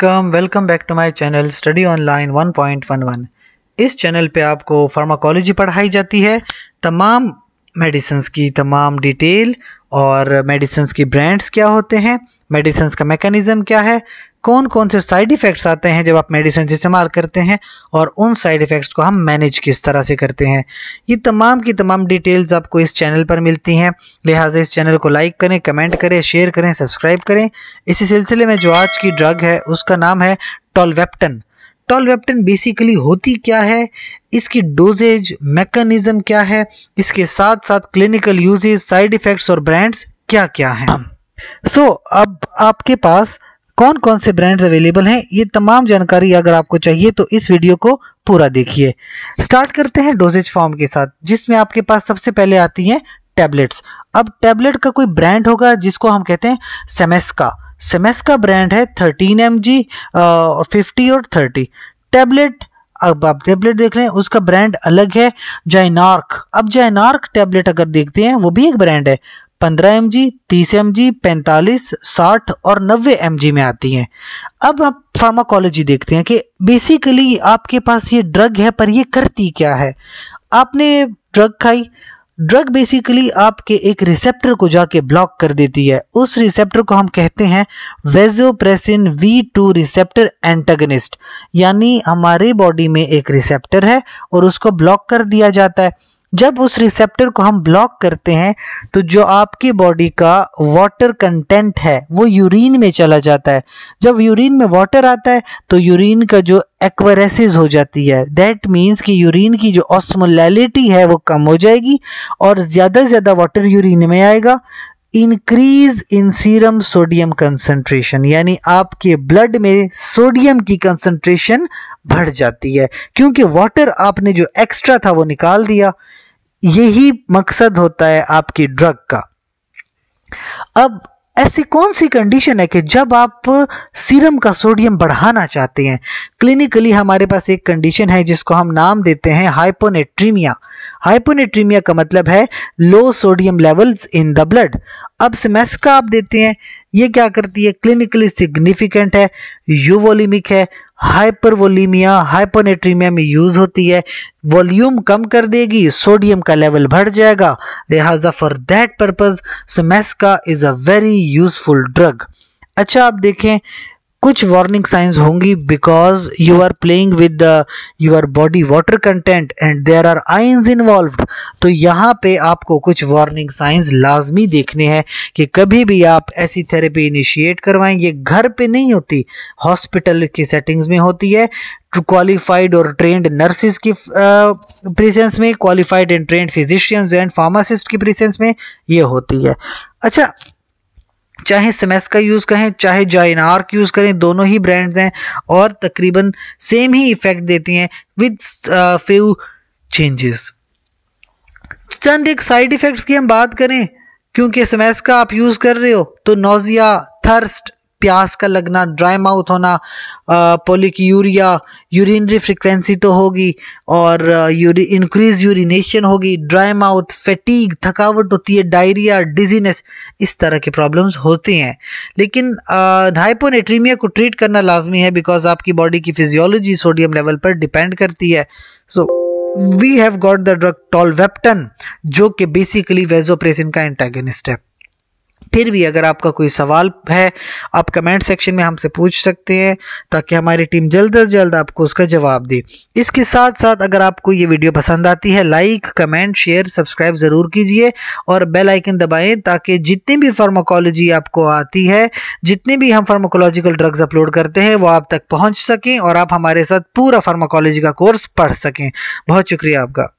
Welcome back to my channel study online 1.11। इस channel पे आपको फार्माकोलॉजी पढ़ाई जाती है, तमाम मेडिसिन्स की तमाम डिटेल और मेडिसिन्स की ब्रांड्स क्या होते हैं, मेडिसिन्स का मैकेनिज्म क्या है, कौन कौन से साइड इफ़ेक्ट्स आते हैं जब आप मेडिसिन इस्तेमाल करते हैं और उन साइड इफ़ेक्ट्स को हम मैनेज किस तरह से करते हैं। ये तमाम की तमाम डिटेल्स आपको इस चैनल पर मिलती हैं, लिहाजा इस चैनल को लाइक करें, कमेंट करें, शेयर करें, सब्सक्राइब करें। इसी सिलसिले में जो आज की ड्रग है उसका नाम है टोलवेप्टन। टोलवेप्टन बेसिकली होती क्या है, इसकी डोजेज मैकेनिज्म क्या है, इसके साथ साथ क्लिनिकल यूजेज, साइड इफ़ेक्ट्स और ब्रांड्स क्या क्या हैं। अब आपके पास कौन कौन से ब्रांड्स अवेलेबल हैं, ये तमाम जानकारी अगर आपको चाहिए तो इस वीडियो को पूरा देखिए। स्टार्ट करते हैं डोजेज फॉर्म के साथ, जिसमें आपके पास सबसे पहले आती हैं टैबलेट्स। अब टैबलेट का कोई ब्रांड होगा जिसको हम कहते हैं सेमेस्का। सेमेस्का ब्रांड है 13 mg और 50 और 30 टैबलेट। अब आप टैबलेट देख रहे हैं, उसका ब्रांड अलग है जाइनार्क। अब जाइनार्क टैबलेट अगर देखते हैं वो भी एक ब्रांड है, 15 mg, 30 mg, 45, 60 और 90 mg में आती हैं। अब आप फार्माकोलॉजी देखते हैं कि बेसिकली आपके पास ये ड्रग है, पर ये करती क्या है। आपने ड्रग खाई, ड्रग बेसिकली आपके एक रिसेप्टर को जाके ब्लॉक कर देती है। उस रिसेप्टर को हम कहते हैं वेसोप्रेसिन V2 रिसेप्टर एंटागनिस्ट, यानी हमारे बॉडी में एक रिसेप्टर है और उसको ब्लॉक कर दिया जाता है। जब उस रिसेप्टर को हम ब्लॉक करते हैं तो जो आपकी बॉडी का वाटर कंटेंट है वो यूरिन में चला जाता है। जब यूरिन में वाटर आता है तो यूरिन का जो एक्वारेसिस हो जाती है, दैट मीन्स कि यूरिन की जो ऑस्मोलैलिटी है वो कम हो जाएगी और ज़्यादा से ज़्यादा वाटर यूरिन में आएगा। Increase in serum sodium concentration, यानी आपके ब्लड में सोडियम की कंसंट्रेशन बढ़ जाती है, क्योंकि वाटर आपने जो एक्स्ट्रा था वो निकाल दिया। यही मकसद होता है आपकी ड्रग का। अब ऐसी कौन सी कंडीशन है कि जब आप सीरम का सोडियम बढ़ाना चाहते हैं। क्लिनिकली हमारे पास एक कंडीशन है जिसको हम नाम देते हैं हाइपोनेट्रीमिया। हाइपोनेट्रीमिया का मतलब है low sodium levels in the blood. अब सेमेस्का आप देते हैं, ये क्या करती है, क्लिनिकली सिग्निफिकेंट है, यूवोलिमिक है, हाइपरवोलीमिया हाइपोनेट्रीमिया में यूज होती है। वॉल्यूम कम कर देगी, सोडियम का लेवल बढ़ जाएगा, लिहाजा for that purpose Samsca is a very useful drug. अच्छा, आप देखें कुछ वार्निंग साइंस होंगी, because you are playing with your body water content and there are ions involved. तो यहाँ पे आपको कुछ वार्निंग साइंस लाजमी देखने हैं कि कभी भी आप ऐसी थेरेपी इनिशिएट करवाएं, ये घर पे नहीं होती, हॉस्पिटल की सेटिंग्स में होती है, क्वालिफाइड और ट्रेंड नर्सिस की प्रेजेंस में, qualified and trend physicians and pharmacist की प्रेजेंस में ये होती है। अच्छा, चाहे सेमेस्का यूज करें चाहे जाइनार्क यूज करें, दोनों ही ब्रांड्स हैं और तकरीबन सेम ही इफेक्ट देती हैं विद फ्यू चेंजेस। चंद एक साइड इफेक्ट्स की हम बात करें, क्योंकि सेमेस्का आप यूज कर रहे हो तो नोजिया, थर्स्ट, प्यास का लगना, ड्राई माउथ होना, पोलिक्यूरिया, यूरिनरी फ्रीक्वेंसी तो होगी और इंक्रीज यूरिनेशन होगी, ड्राई माउथ, फैटीग, थकावट होती है, डायरिया, डिजीनेस, इस तरह के प्रॉब्लम्स होते हैं। लेकिन हाइपोनेट्रीमिया को ट्रीट करना लाजमी है, बिकॉज आपकी बॉडी की फिजियोलॉजी सोडियम लेवल पर डिपेंड करती है। So we have got the drug tolvaptan, जो कि बेसिकली वेसोप्रेसिन का एंटागनिस्ट है। फिर भी अगर आपका कोई सवाल है आप कमेंट सेक्शन में हमसे पूछ सकते हैं, ताकि हमारी टीम जल्द से जल्द आपको उसका जवाब दे। इसके साथ साथ अगर आपको ये वीडियो पसंद आती है, लाइक, कमेंट, शेयर, सब्सक्राइब ज़रूर कीजिए और बेल आइकन दबाएं, ताकि जितनी भी फार्माकोलॉजी आपको आती है, जितने भी हम फार्माकोलॉजिकल ड्रग्स अपलोड करते हैं वो आप तक पहुँच सकें और आप हमारे साथ पूरा फार्माकोलॉजी का कोर्स पढ़ सकें। बहुत शुक्रिया आपका।